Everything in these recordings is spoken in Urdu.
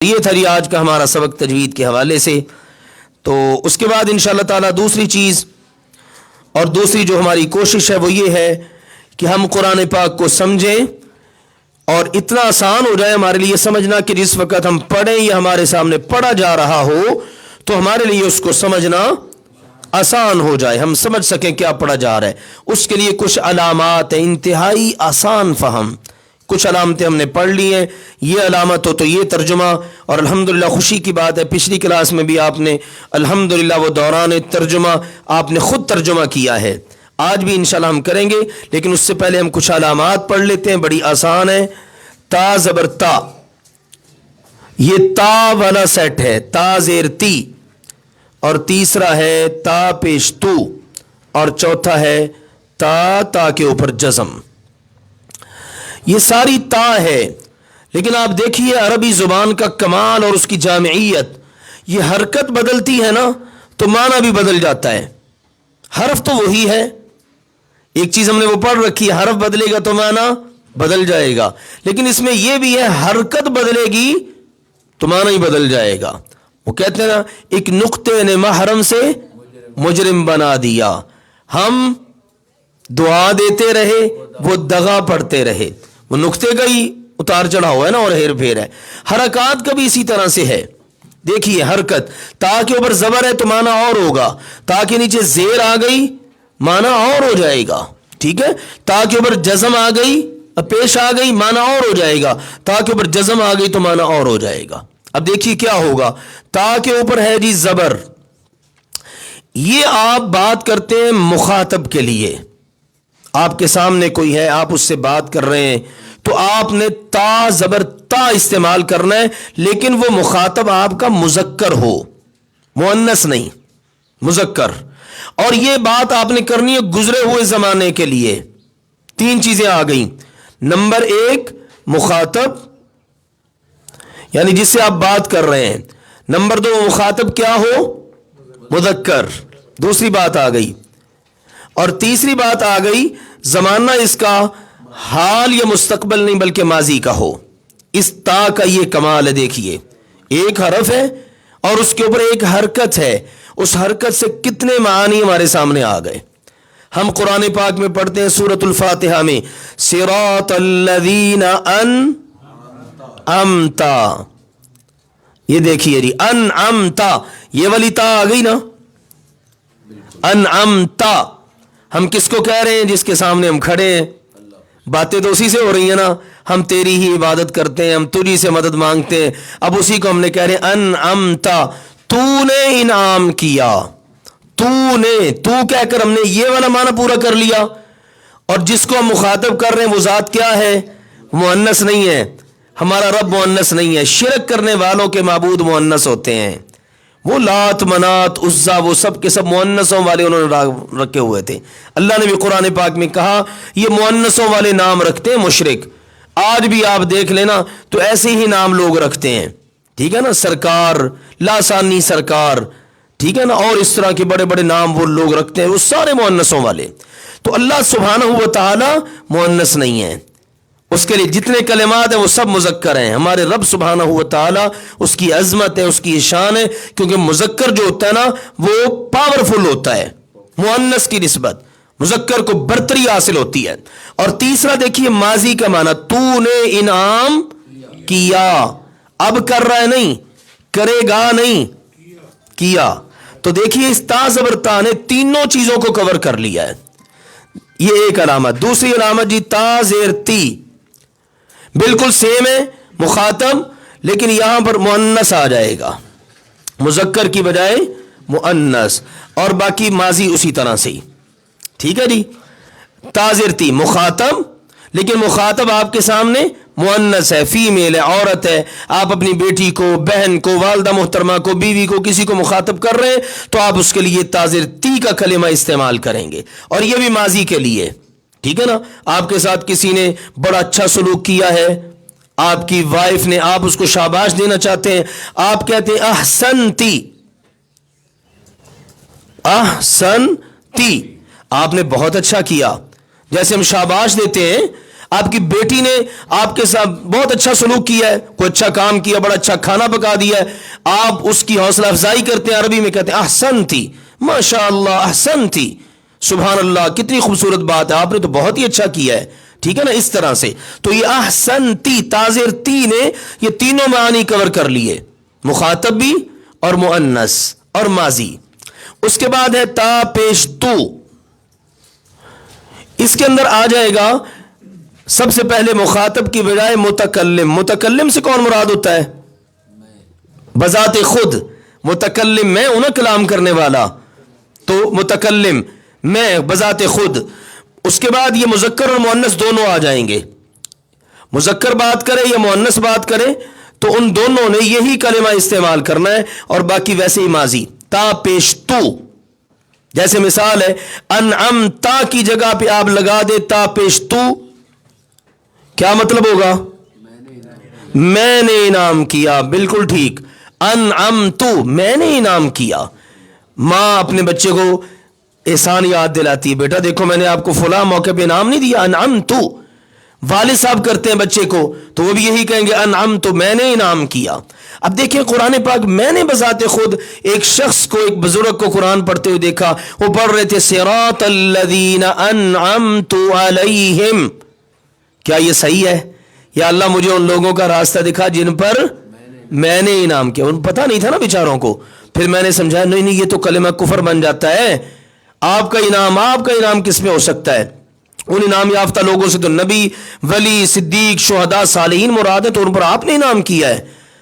یہ تھا جی آج کا ہمارا سبق تجوید کے حوالے سے۔ تو اس کے بعد انشاءاللہ تعالیٰ دوسری چیز اور دوسری جو ہماری کوشش ہے وہ یہ ہے کہ ہم قرآن پاک کو سمجھیں اور اتنا آسان ہو جائے ہمارے لیے سمجھنا کہ جس وقت ہم پڑھیں یا ہمارے سامنے پڑھا جا رہا ہو تو ہمارے لیے اس کو سمجھنا آسان ہو جائے، ہم سمجھ سکیں کیا پڑھا جا رہا ہے۔ اس کے لیے کچھ علامات ہیں، انتہائی آسان فہم، کچھ علامتیں ہم نے پڑھ لی ہیں، یہ علامت ہو تو یہ ترجمہ، اور الحمدللہ خوشی کی بات ہے پچھلی کلاس میں بھی آپ نے الحمدللہ وہ دوران ترجمہ آپ نے خود ترجمہ کیا ہے، آج بھی انشاءاللہ ہم کریں گے، لیکن اس سے پہلے ہم کچھ علامات پڑھ لیتے ہیں، بڑی آسان ہے۔ تا زبر تا، یہ تا والا سیٹ ہے، تا زیر تی، اور تیسرا ہے تا پیش تو، اور چوتھا ہے تا کے اوپر جزم۔ یہ ساری تا ہے، لیکن آپ دیکھیے عربی زبان کا کمال اور اس کی جامعیت، یہ حرکت بدلتی ہے نا تو معنی بھی بدل جاتا ہے۔ حرف تو وہی ہے، ایک چیز ہم نے وہ پڑھ رکھی ہے، حرف بدلے گا تو معنی بدل جائے گا، لیکن اس میں یہ بھی ہے حرکت بدلے گی تو معنی ہی بدل جائے گا۔ وہ کہتے ہیں نا ایک نقطے نے محرم سے مجرم بنا دیا، ہم دعا دیتے رہے وہ دغا پڑھتے رہے، وہ نقطے کا ہی اتار چڑھا ہوا ہے نا اور ہیر پھیر ہے۔ حرکات کا بھی اسی طرح سے ہے، دیکھیے حرکت، تا کے اوپر زبر ہے تو معنی اور ہوگا، تا کے نیچے زیر آ گئی معنی اور ہو جائے گا، ٹھیک ہے، تا کے اوپر جزم آ گئی پیش آ گئی معنی اور ہو جائے گا، تا کے اوپر جزم آ گئی تو معنی اور ہو جائے گا۔ اب دیکھیے کیا ہوگا، تا کے اوپر ہے جی زبر، یہ آپ بات کرتے ہیں مخاطب کے لیے، آپ کے سامنے کوئی ہے آپ اس سے بات کر رہے ہیں تو آپ نے تا زبر تا استعمال کرنا ہے، لیکن وہ مخاطب آپ کا مذکر ہو، مؤنث نہیں، مذکر، اور یہ بات آپ نے کرنی ہے گزرے ہوئے زمانے کے لیے۔ تین چیزیں آ گئیں، نمبر ایک مخاطب یعنی جس سے آپ بات کر رہے ہیں، نمبر دو مخاطب کیا ہو، مذکر، دوسری بات آ گئی، اور تیسری بات آ گئی زمانہ اس کا حال یا مستقبل نہیں بلکہ ماضی کا ہو۔ اس تا کا یہ کمال ہے، دیکھیے ایک حرف ہے اور اس کے اوپر ایک حرکت ہے، اس حرکت سے کتنے معانی ہمارے سامنے آ گئے۔ ہم قرآن پاک میں پڑھتے ہیں سورۃ الفاتحہ میں صراط الذین انعمت، یہ دیکھیے جی انعمت، یہ والی تا آ گئی نا، انعمت، ہم کس کو کہہ رہے ہیں، جس کے سامنے ہم کھڑے ہیں، باتیں تو اسی سے ہو رہی ہیں نا، ہم تیری ہی عبادت کرتے ہیں، ہم تجھی سے مدد مانگتے ہیں، اب اسی کو ہم نے کہہ رہے ہیں انعمت، تو نے انعام کیا، تو نے، تو کہہ کر ہم نے یہ والا معنی پورا کر لیا، اور جس کو ہم مخاطب کر رہے ہیں وہ ذات کیا ہے، مؤنث نہیں ہے، ہمارا رب مؤنث نہیں ہے، شرک کرنے والوں کے معبود مؤنث ہوتے ہیں، وہ لات منات عزا وہ سب کے سب مؤنثوں والے انہوں نے رکھے ہوئے تھے۔ اللہ نے بھی قرآن پاک میں کہا یہ مؤنثوں والے نام رکھتے ہیں مشرک، آج بھی آپ دیکھ لینا تو ایسے ہی نام لوگ رکھتے ہیں، ٹھیک ہے نا، سرکار، لاسانی سرکار، ٹھیک ہے نا، اور اس طرح کے بڑے بڑے نام وہ لوگ رکھتے ہیں، وہ سارے مؤنثوں والے۔ تو اللہ سبحانہ و تعالی مؤنث نہیں ہے، اس کے لیے جتنے کلمات ہیں وہ سب مذکر ہیں۔ ہمارے رب سبحانہ و تعالی اس کی عظمت ہے، اس کی شان ہے، کیونکہ مذکر جو ہوتا ہے نا وہ پاورفل ہوتا ہے، مؤنث کی نسبت مذکر کو برتری حاصل ہوتی ہے۔ اور تیسرا دیکھیے ماضی کا معنی، تو نے انعام کیا، اب کر رہا ہے نہیں، کرے گا نہیں، کیا۔ تو دیکھیے اس تا زبر تا نے تینوں چیزوں کو کور کر لیا ہے، یہ ایک علامت۔ دوسری علامت جی تا زیر تی، بالکل سیم ہے، مخاطب، لیکن یہاں پر مؤنث آ جائے گا، مذکر کی بجائے مؤنث، اور باقی ماضی اسی طرح سے ہی، ٹھیک ہے جی۔ تا زیر تی مخاطب، لیکن مخاطب آپ کے سامنے مؤنث ہے، فیمیل ہے، عورت ہے، آپ اپنی بیٹی کو، بہن کو، والدہ محترمہ کو، بیوی کو، کسی کو مخاطب کر رہے ہیں تو آپ اس کے لیے تا زیر تی کا کلمہ استعمال کریں گے، اور یہ بھی ماضی کے لیے، ٹھیک ہے نا۔ آپ کے ساتھ کسی نے بڑا اچھا سلوک کیا ہے، آپ کی وائف نے، آپ اس کو شاباش دینا چاہتے ہیں، آپ کہتے ہیں احسنتی، احسنتی، آپ نے بہت اچھا کیا، جیسے ہم شاباش دیتے ہیں آپ کی بیٹی نے آپ کے ساتھ بہت اچھا سلوک کیا ہے، کوئی اچھا کام کیا، بڑا اچھا کھانا پکا دیا ہے، آپ اس کی حوصلہ افزائی کرتے ہیں، عربی میں کہتے ہیں احسنتی، ماشاء اللہ احسنتی، سبحان اللہ کتنی خوبصورت بات ہے، آپ نے تو بہت ہی اچھا کیا ہے، ٹھیک ہے نا، اس طرح سے۔ تو یہ احسنتی تازر تی نے یہ تینوں معانی کور کر لیے، مخاطب بھی اور مؤنث اور ماضی۔ اس کے بعد ہے تا پیش تو، اس کے اندر آ جائے گا سب سے پہلے مخاطب کی بجائے متکلم۔ متکلم سے کون مراد ہوتا ہے؟ بذات خود متکلم میں ہوں نا، کلام کرنے والا، تو متکلم میں بذات خود۔ اس کے بعد یہ مذکر اور مؤنث دونوں آ جائیں گے، مذکر بات کرے یا مؤنث بات کرے تو ان دونوں نے یہی کلمہ استعمال کرنا ہے، اور باقی ویسے ہی ماضی تا پیش تو۔ جیسے مثال ہے انعمتا کی جگہ پہ آپ لگا دے تا پیش تو، کیا مطلب ہوگا؟ میں نے انعام کیا، بالکل ٹھیک، انعمتو میں نے انعام کیا۔ ماں اپنے بچے کو احسان یاد دلاتی ہے، بیٹا دیکھو میں نے آپ کو فلاں موقع پہ انعام نہیں دیا، انعمتو۔ والد صاحب کرتے ہیں بچے کو تو وہ بھی یہی کہیں گے انعمتو میں نے انعام کیا۔ اب دیکھیں قرآن پاک میں نے بذات خود ایک شخص کو، ایک بزرگ کو قرآن پڑھتے ہوئے دیکھا، وہ پڑھ رہے تھے صراط الذین انعمت علیہم۔ کیا یہ صحیح ہے؟ یا اللہ مجھے ان لوگوں کا راستہ دکھا جن پر میں نے انعام کیا۔ ان پتہ نہیں تھا نا بیچاروں کو، پھر میں نے سمجھایا نہیں یہ تو کلمہ کفر بن جاتا ہے، آپ کا انعام کس میں ہو سکتا ہے؟ ان انعام یافتہ لوگوں سے تو نبی، ولی، صدیق، شہداء، صالحین مراد ہے، تو ان پر آپ نے انعام کیا ہے۔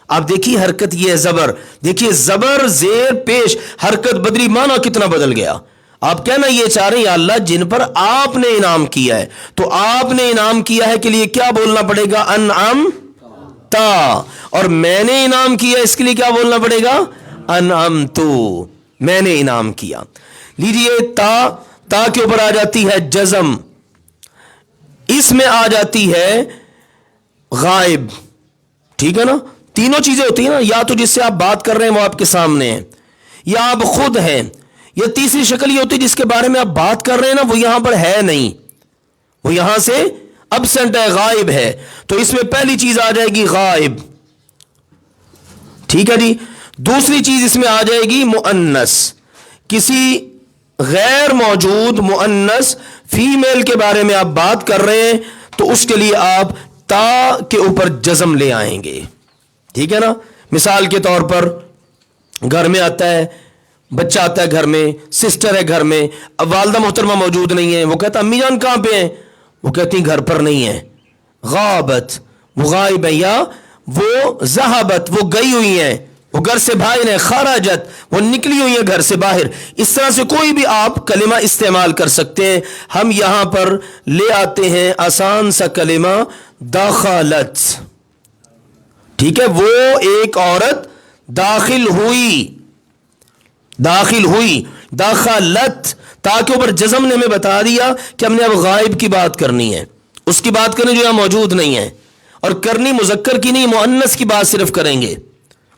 آپ دیکھیے حرکت یہ ہے زبر، دیکھیے زبر زیر پیش حرکت بدری، معنی کتنا بدل گیا۔ آپ کہنا یہ چاہ رہے ہیں یا اللہ جن پر آپ نے انعام کیا ہے، تو آپ نے انعام کیا ہے کے لیے کیا بولنا پڑے گا؟ انعمتا، اور میں نے انعام کیا اس کے لیے کیا بولنا پڑے گا؟ انعمتو، میں نے انعام کیا۔ لیجئے تا کے اوپر آ جاتی ہے جزم، اس میں آ جاتی ہے غائب، ٹھیک ہے نا؟ تینوں چیزیں ہوتی ہیں نا، یا تو جس سے آپ بات کر رہے ہیں وہ آپ کے سامنے ہے، یا آپ خود ہیں، یا تیسری شکل یہ ہوتی ہے جس کے بارے میں آپ بات کر رہے ہیں نا وہ یہاں پر ہے نہیں، وہ یہاں سے ابسنٹ ہے، غائب ہے، تو اس میں پہلی چیز آ جائے گی غائب، ٹھیک ہے جی۔ دوسری چیز اس میں آ جائے گی مؤنث، کسی غیر موجود مؤنث فیمیل کے بارے میں آپ بات کر رہے ہیں تو اس کے لیے آپ تا کے اوپر جزم لے آئیں گے، ٹھیک ہے نا؟ مثال کے طور پر گھر میں آتا ہے بچہ، آتا ہے گھر میں، سسٹر ہے گھر میں، اب والدہ محترمہ موجود نہیں ہے، وہ کہتا امی جان کہاں پہ ہیں؟ وہ کہتی گھر پر نہیں ہے، غابت، وہ غائب ہے، یا وہ ذہبت، وہ گئی ہوئی ہیں، وہ گھر سے باہر ہے، خارجت، وہ نکلی ہوئی ہے گھر سے باہر۔ اس طرح سے کوئی بھی آپ کلمہ استعمال کر سکتے ہیں۔ ہم یہاں پر لے آتے ہیں آسان سا کلمہ داخلت، ٹھیک ہے، وہ ایک عورت داخل ہوئی، داخلت، تاکہ اوپر جزم نے ہمیں بتا دیا کہ ہم نے اب غائب کی بات کرنی ہے، اس کی بات کرنی جو یہاں موجود نہیں ہے، اور کرنی مذکر کی نہیں مؤنث کی بات صرف کریں گے،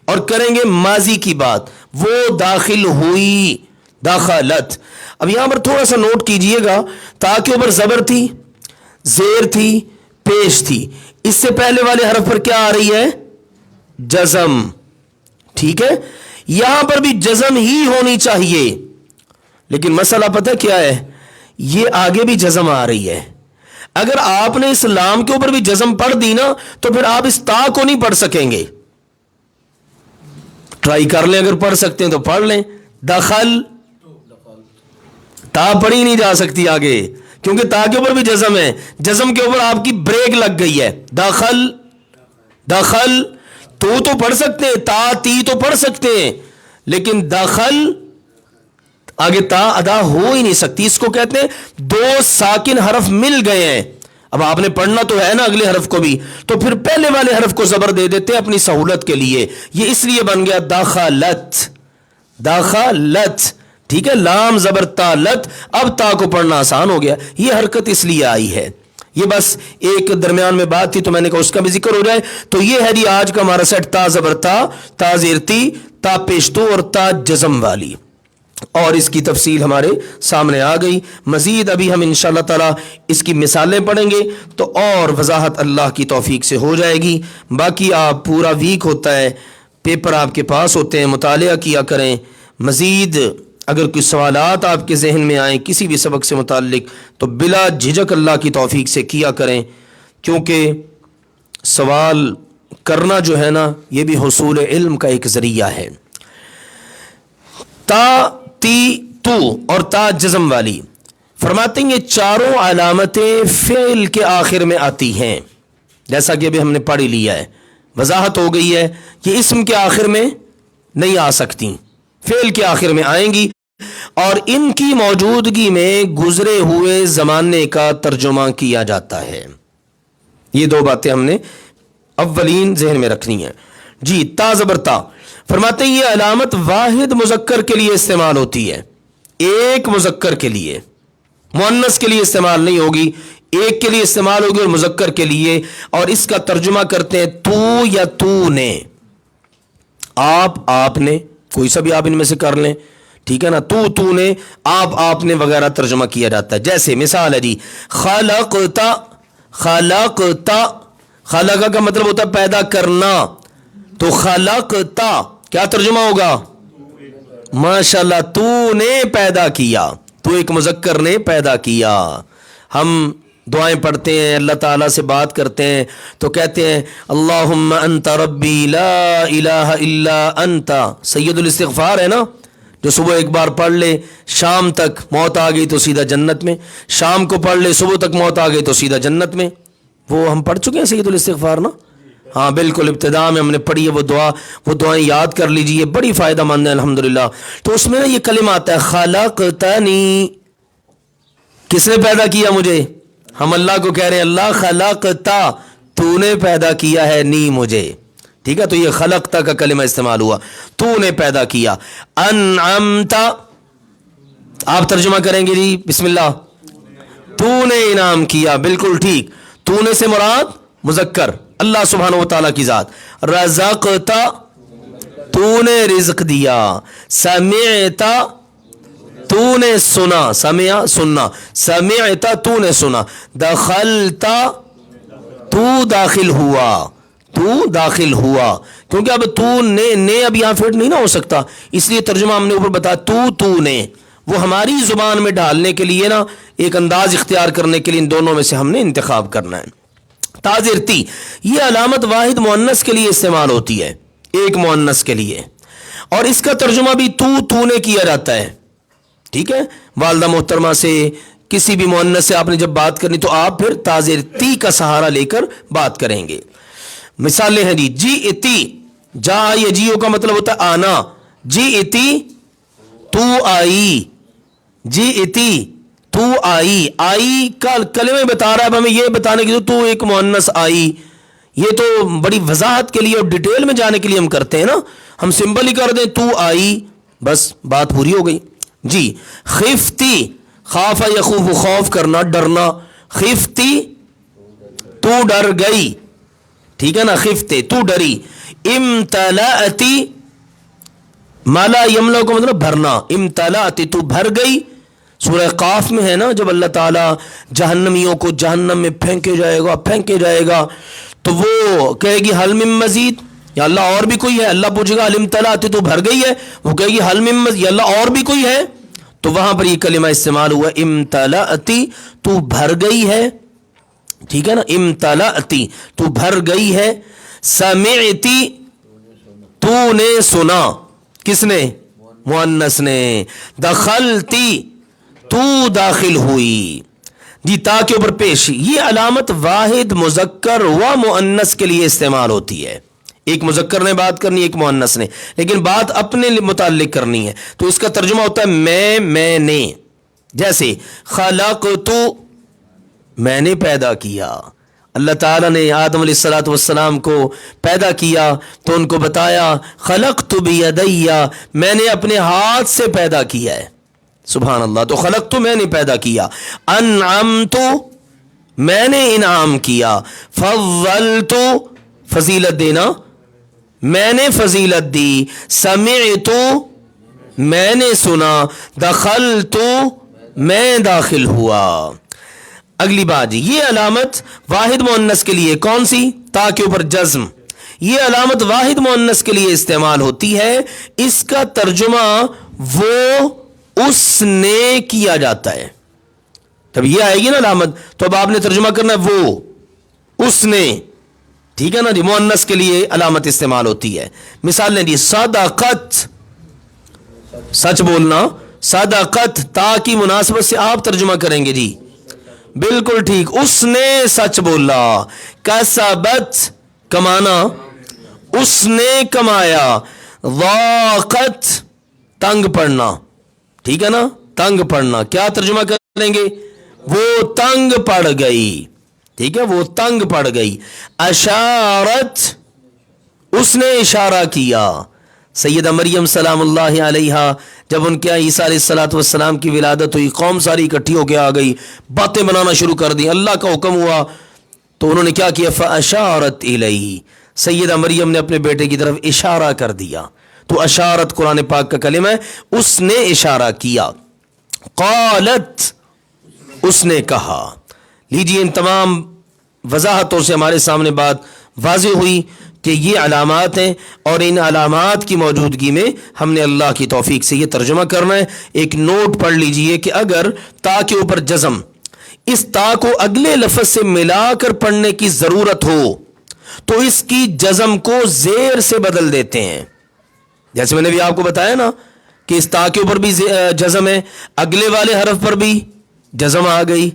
اور کریں گے ماضی کی بات، وہ داخل ہوئی، داخلت۔ اب یہاں پر تھوڑا سا نوٹ کیجئے گا، تاکہ اوپر زبر تھی، زیر تھی، پیش تھی، اس سے پہلے والے حرف پر کیا آ رہی ہے؟ جزم، ٹھیک ہے، یہاں پر بھی جزم ہی ہونی چاہیے، لیکن مسئلہ پتہ کیا ہے؟ یہ آگے بھی جزم آ رہی ہے۔ اگر آپ نے اس لام کے اوپر بھی جزم پڑھ دی نا تو پھر آپ اس تا کو نہیں پڑھ سکیں گے۔ ٹرائی کر لیں، اگر پڑھ سکتے ہیں تو پڑھ لیں، دخل، تا پڑھی نہیں جا سکتی آگے، کیونکہ تا کے اوپر بھی جزم ہے، جزم کے اوپر آپ کی بریک لگ گئی ہے، دخل تو پڑھ سکتے ہیں، تا تی تو پڑھ سکتے ہیں، لیکن دخل آگے تا ادا ہو ہی نہیں سکتی۔ اس کو کہتے ہیں دو ساکن حرف مل گئے ہیں، اب آپ نے پڑھنا تو ہے نا اگلے حرف کو بھی، تو پھر پہلے والے حرف کو زبر دے دیتے ہیں اپنی سہولت کے لیے، یہ اس لیے بن گیا داخلت، ٹھیک ہے، لام زبر تا لت، اب تا کو پڑھنا آسان ہو گیا، یہ حرکت اس لیے آئی ہے۔ یہ بس ایک درمیان میں بات تھی تو میں نے کہا اس کا بھی ذکر ہو جائے۔ تو یہ ہے جی آج کا ہمارا سیٹ، تا زبر تا، تا زیر تی، تا پیشتو اور تا جزم والی۔ اور اس کی تفصیل ہمارے سامنے آ گئی. مزید ابھی ہم انشاءاللہ تعالی اس کی مثالیں پڑھیں گے تو اور وضاحت اللہ کی توفیق سے ہو جائے گی. باقی آپ پورا ویک ہوتا ہے، پیپر آپ کے پاس ہوتے ہیں، مطالعہ کیا کریں. مزید اگر کوئی سوالات آپ کے ذہن میں آئیں کسی بھی سبق سے متعلق تو بلا جھجک اللہ کی توفیق سے کیا کریں، کیونکہ سوال کرنا جو ہے نا یہ بھی حصول علم کا ایک ذریعہ ہے. تا، تی، تو اور تا جزم والی فرماتے ہیں یہ چاروں علامتیں فعل کے آخر میں آتی ہیں، جیسا کہ ابھی ہم نے پڑھ لیا ہے، وضاحت ہو گئی ہے. یہ اسم کے آخر میں نہیں آ سکتی، فعل کے آخر میں آئیں گی، اور ان کی موجودگی میں گزرے ہوئے زمانے کا ترجمہ کیا جاتا ہے. یہ دو باتیں ہم نے اولین ذہن میں رکھنی ہیں. جی، تا زبر تا فرماتے ہیں یہ علامت واحد مذکر کے لیے استعمال ہوتی ہے، ایک مذکر کے لیے، مؤنث کے لیے استعمال نہیں ہوگی، ایک کے لیے استعمال ہوگی اور مذکر کے لیے. اور اس کا ترجمہ کرتے ہیں تو یا تو نے، آپ نے، کوئی سا بھی آپ ان میں سے کر لیں، ٹھیک ہے نا. تو نے، آپ نے وغیرہ ترجمہ کیا جاتا ہے. جیسے مثال ہے جی، خلقتا، خلقہ کا مطلب ہوتا ہے پیدا کرنا، تو خلقتا کیا ترجمہ ہوگا؟ ماشاءاللہ، تو نے پیدا کیا، تو ایک مذکر نے پیدا کیا. ہم دعائیں پڑھتے ہیں، اللہ تعالیٰ سے بات کرتے ہیں تو کہتے ہیں اللہم انت ربی لا الہ الا انت. سید الاستغفار ہے نا، جو صبح ایک بار پڑھ لے شام تک موت آ گئی تو سیدھا جنت میں، شام کو پڑھ لے صبح تک موت آ گئی تو سیدھا جنت میں. وہ ہم پڑھ چکے ہیں سید الاستغفار نا. ہاں بالکل، ابتدا میں ہم نے پڑھی ہے وہ دعائیں یاد کر لیجئے، بڑی فائدہ مند ہے الحمدللہ. تو اس میں نا یہ کلمہ آتا ہے خلقتنی، کس نے پیدا کیا مجھے؟ ہم اللہ کو کہہ رہے ہیں اللہ خلقتا، تو نے پیدا کیا ہے نی مجھے، ٹھیک ہے. تو یہ خلقتا کا کلمہ استعمال ہوا، تو نے پیدا کیا. انعمتا، آپ ترجمہ کریں گے جی بسم اللہ. تو نے انعام کیا، بالکل ٹھیک. تو نے سے مراد مذکر اللہ سبحانہ و تعالیٰ کی ذات. رزقتا، تو نے رزق دیا. سمعتا، تو نے سنا، سمع سننا، سمعتا تو نے سنا. دخلتا، تو داخل ہوا، تو داخل ہوا، کیونکہ اب تو نے اب یہاں فٹ نہیں نہ ہو سکتا، اس لیے ترجمہ ہم نے اوپر بتایا تو نے، وہ ہماری زبان میں ڈالنے کے لیے نا ایک انداز اختیار کرنے کے لیے ان دونوں میں سے ہم نے انتخاب کرنا ہے. تاجرتی، یہ علامت واحد مؤنث کے لیے استعمال ہوتی ہے، ایک مؤنث کے لیے، اور اس کا ترجمہ بھی تو نے کیا جاتا ہے. ٹھیک ہے، والدہ محترمہ سے کسی بھی مؤنث سے آپ نے جب بات کرنی تو آپ پھر تاجرتی کا سہارا لے کر بات کریں گے. مثالیں ہیں جی اتی، جا یا جیو کا مطلب ہوتا ہے آنا. جی اتی، تو آئی، جی اتی تو آئی کا کلمہ بتا رہا ہے. اب ہمیں یہ بتانے کی تو ایک مؤنث آئی، یہ تو بڑی وضاحت کے لیے اور ڈیٹیل میں جانے کے لیے ہم کرتے ہیں نا. ہم سمپل ہی کر دیں تو آئی، بس بات پوری ہو گئی. جی خفتی، خاف یخوف، خوف کرنا، ڈرنا. خفتی، تو ڈر گئی، ٹھیک ہے نا. خفتے، تو ڈری. امتلأتی، مالا یملا کو مطلب بھرنا. امتلأتی، تو بھر گئی. سورہ قاف میں ہے نا جب اللہ تعالیٰ جہنمیوں کو جہنم میں پھینکے جائے گا تو وہ کہے گی حل من مزید، یا اللہ اور بھی کوئی ہے. اللہ پوچھے گا حل امتلأتی، تو بھر گئی ہے، وہ کہے گی حل من مزید، یا اللہ اور بھی کوئی ہے. تو وہاں پر یہ کلمہ استعمال ہوا امتلأتی، تو بھر گئی ہے، ٹھیک ہے نا. امتلأتی، تو بھر گئی ہے. سمعتی، تو نے سنا، کس نے؟ مؤنث نے. دخلتی، تو داخل ہوئی. جی تا کے اوپر پیش، یہ علامت واحد مذکر و مؤنث کے لیے استعمال ہوتی ہے. ایک مذکر نے بات کرنی، ایک مؤنث نے، لیکن بات اپنے متعلق کرنی ہے تو اس کا ترجمہ ہوتا ہے میں نے. جیسے خلقت، میں نے پیدا کیا. اللہ تعالیٰ نے آدم علیہ الصلوۃ والسلام کو پیدا کیا تو ان کو بتایا خلقت بیدی، میں نے اپنے ہاتھ سے پیدا کیا ہے. سبحان اللہ. تو خلقت، میں نے پیدا کیا. انعمت، میں نے انعام کیا. فضلت، فضیلت دینا، میں نے فضیلت دی. سمعت، میں نے سنا, دخلتو میں داخل ہوا. اگلی بات جی, یہ علامت واحد مؤنث کے لیے کون سی؟ تا کے اوپر جزم. یہ علامت واحد مؤنث کے لیے استعمال ہوتی ہے, اس کا ترجمہ وہ اس نے کیا جاتا ہے. تب یہ آئے گی نا علامت, تو اب آپ نے ترجمہ کرنا ہے وہ اس نے. ٹھیک ہے نا جی, مؤنث کے لیے علامت استعمال ہوتی ہے. مثال لیں جی, صدقت سچ بولنا, صدقت تا کی مناسبت سے آپ ترجمہ کریں گے جی, بالکل ٹھیک, اس نے سچ بولا. کسبت کمانا, اس نے کمایا. ضاقت تنگ پڑنا, ٹھیک ہے نا, تنگ پڑنا, کیا ترجمہ کریں گے؟ وہ تنگ پڑ گئی. ٹھیک ہے, وہ تنگ پڑ گئی. اشارت اس نے اشارہ کیا. سیدہ مریم سلام اللہ علیہ جب ان کے عیسیٰ علیہ الصلوۃ والسلام کی ولادت ہوئی, قوم ساری اکٹھی ہو کے آ گئی, باتیں بنانا شروع کر دی. اللہ کا حکم ہوا تو انہوں نے کیا کیا؟ فاشارت الیہ, سیدہ مریم نے اپنے بیٹے کی طرف اشارہ کر دیا. تو اشارت قرآن پاک کا کلمہ ہے, اس نے اشارہ کیا. قالت اس نے کہا. لیجیے, ان تمام وضاحتوں سے ہمارے سامنے بات واضح ہوئی کہ یہ علامات ہیں, اور ان علامات کی موجودگی میں ہم نے اللہ کی توفیق سے یہ ترجمہ کرنا ہے. ایک نوٹ پڑھ لیجئے کہ اگر تا کے اوپر جزم, اس تا کو اگلے لفظ سے ملا کر پڑھنے کی ضرورت ہو تو اس کی جزم کو زیر سے بدل دیتے ہیں. جیسے میں نے بھی آپ کو بتایا نا کہ اس تا کے اوپر بھی جزم ہے, اگلے والے حرف پر بھی جزم آ گئی,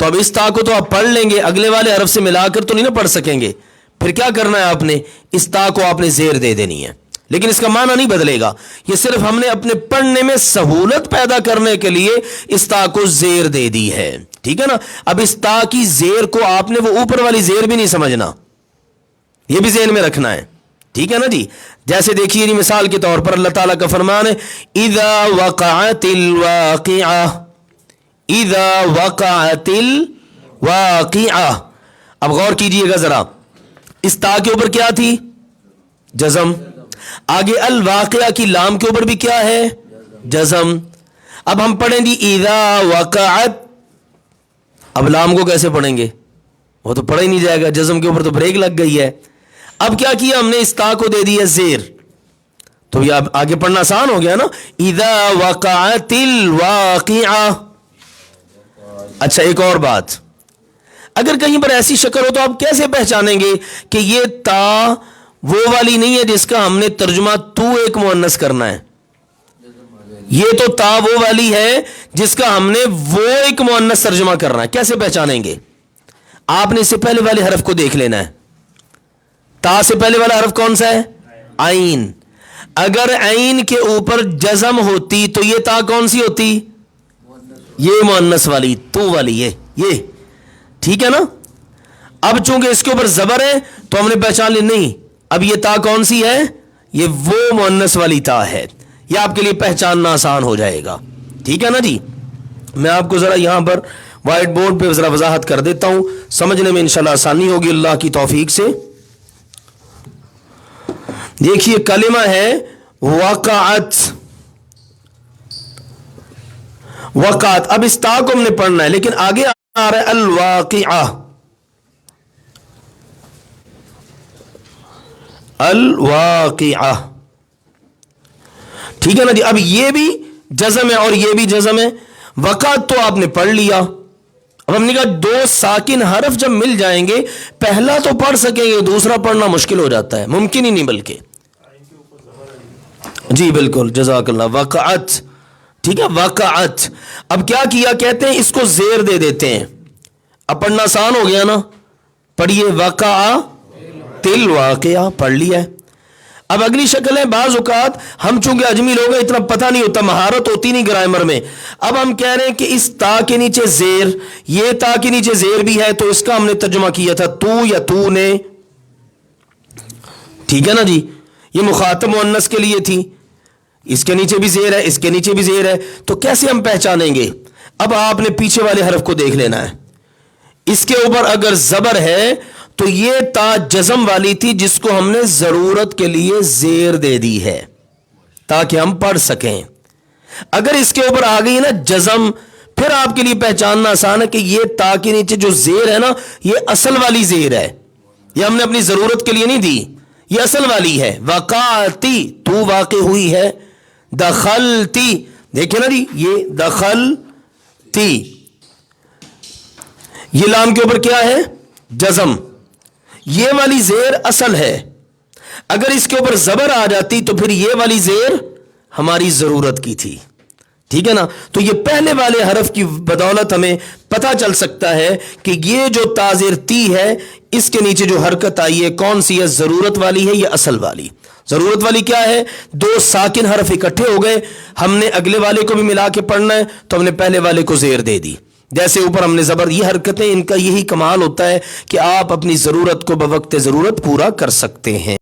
تو اب اس تا کو تو آپ پڑھ لیں گے, اگلے والے حرف سے ملا کر تو نہیں نا پڑھ سکیں گے. پھر کیا کرنا ہے آپ نے؟ اس تا کو آپ نے زیر دے دینی ہے, لیکن اس کا معنی نہیں بدلے گا. یہ صرف ہم نے اپنے پڑھنے میں سہولت پیدا کرنے کے لیے اس تا کو زیر دے دی ہے. ٹھیک ہے نا. اب اس تا کی زیر کو آپ نے وہ اوپر والی زیر بھی نہیں سمجھنا, یہ بھی ذہن میں رکھنا ہے. ٹھیک ہے نا جی. جیسے دیکھیے جی, مثال کے طور پر اللہ تعالیٰ کا فرمان ہے, اذا وقعت الواقعہ, اذا وقعت الواقعہ. اب غور کیجئے گا ذرا, اس تا کے اوپر کیا تھی؟ جزم. آگے الواقعہ کی لام کے اوپر بھی کیا ہے؟ جزم. اب ہم پڑھیں جی اذا وقعت, اب لام کو کیسے پڑھیں گے؟ وہ تو پڑھا ہی نہیں جائے گا, جزم کے اوپر تو بریک لگ گئی ہے. اب کیا کیا ہم نے؟ اس تا کو دے دیا زیر, تو یہ اب آگے پڑھنا آسان ہو گیا نا. اذا وقعت الواقعہ. اچھا, ایک اور بات, اگر کہیں پر ایسی شکل ہو تو آپ کیسے پہچانیں گے کہ یہ تا وہ والی نہیں ہے جس کا ہم نے ترجمہ تو ایک مؤنث کرنا ہے؟ یہ تو تا وہ والی ہے جس کا ہم نے وہ ایک مؤنث ترجمہ کرنا ہے. کیسے پہچانیں گے؟ آپ نے اس سے پہلے والے حرف کو دیکھ لینا ہے. تا سے پہلے والا حرف کون سا ہے؟ عین. اگر عین کے اوپر جزم ہوتی تو یہ تا کون سی ہوتی؟ یہ مؤنث والی, تو والی, یہ. ٹھیک ہے نا. اب چونکہ اس کے اوپر زبر ہے تو ہم نے پہچان لی, نہیں, اب یہ تا کون سی ہے؟ یہ وہ مؤنث والی تا ہے. یہ آپ کے لیے پہچاننا آسان ہو جائے گا. ٹھیک ہے نا جی. میں آپ کو ذرا یہاں پر وائٹ بورڈ پہ ذرا وضاحت کر دیتا ہوں, سمجھنے میں انشاءاللہ آسانی ہوگی اللہ کی توفیق سے. دیکھیے, کلمہ ہے وقعت, وقعت. اب اس تا کو ہم نے پڑھنا ہے, لیکن آگے آ رہا ہے الواقعہ, الواقعہ. ٹھیک ہے نا جی. اب یہ بھی جزم ہے اور یہ بھی جزم ہے. وقعت تو آپ نے پڑھ لیا. اب ہم نے کہا دو ساکن حرف جب مل جائیں گے, پہلا تو پڑھ سکیں گے, دوسرا پڑھنا مشکل ہو جاتا ہے, ممکن ہی نہیں بلکہ. جی بالکل, جزاک اللہ. وقعت, ٹھیک ہے, وقعت. اب کیا کیا کہتے ہیں, اس کو زیر دے دیتے ہیں. اب پڑھنا آسان ہو گیا نا. پڑھیے, وقعت الواقعہ, پڑھ لیا ہے. اب اگلی شکل ہے, بعض اوقات ہم چونکہ اجمی لوگ ہیں, اتنا پتہ نہیں ہوتا, مہارت ہوتی نہیں گرامر میں. اب ہم کہہ رہے ہیں کہ اس تا کے نیچے زیر, یہ تا کے نیچے زیر بھی ہے, تو اس کا ہم نے ترجمہ کیا تھا تو یا تو نے. ٹھیک ہے نا جی. یہ مخاطب مؤنث کے لیے تھی, اس کے نیچے بھی زیر ہے, اس کے نیچے بھی زیر ہے, تو کیسے ہم پہچانیں گے؟ اب آپ نے پیچھے والے حرف کو دیکھ لینا ہے. اس کے اوپر اگر زبر ہے تو یہ تا جزم والی تھی جس کو ہم نے ضرورت کے لیے زیر دے دی ہے تاکہ ہم پڑھ سکیں. اگر اس کے اوپر آ گئی نا جزم، پھر آپ کے لیے پہچاننا آسان ہے کہ یہ تا کے نیچے جو زیر ہے نا یہ اصل والی زیر ہے، یہ ہم نے اپنی ضرورت کے لیے نہیں دی، یہ اصل والی ہے۔ وقعتی تو واقع ہوئی ہے، دخلتی دیکھیں نا جی یہ دخلتی، یہ لام کے اوپر کیا ہے؟ جزم، یہ والی زیر اصل ہے، اگر اس کے اوپر زبر آ جاتی تو پھر یہ والی زیر ہماری ضرورت کی تھی، ٹھیک ہے نا؟ تو یہ پہلے والے حرف کی بدولت ہمیں پتہ چل سکتا ہے کہ یہ جو تازر تی ہے اس کے نیچے جو حرکت آئی ہے کون سی ہے؟ ضرورت والی ہے یا اصل والی؟ ضرورت والی کیا ہے؟ دو ساکن حرف اکٹھے ہو گئے، ہم نے اگلے والے کو بھی ملا کے پڑھنا ہے تو ہم نے پہلے والے کو زیر دے دی، جیسے اوپر ہم نے زبر۔ یہ حرکتیں ان کا یہی کمال ہوتا ہے کہ آپ اپنی ضرورت کو بوقت ضرورت پورا کر سکتے ہیں۔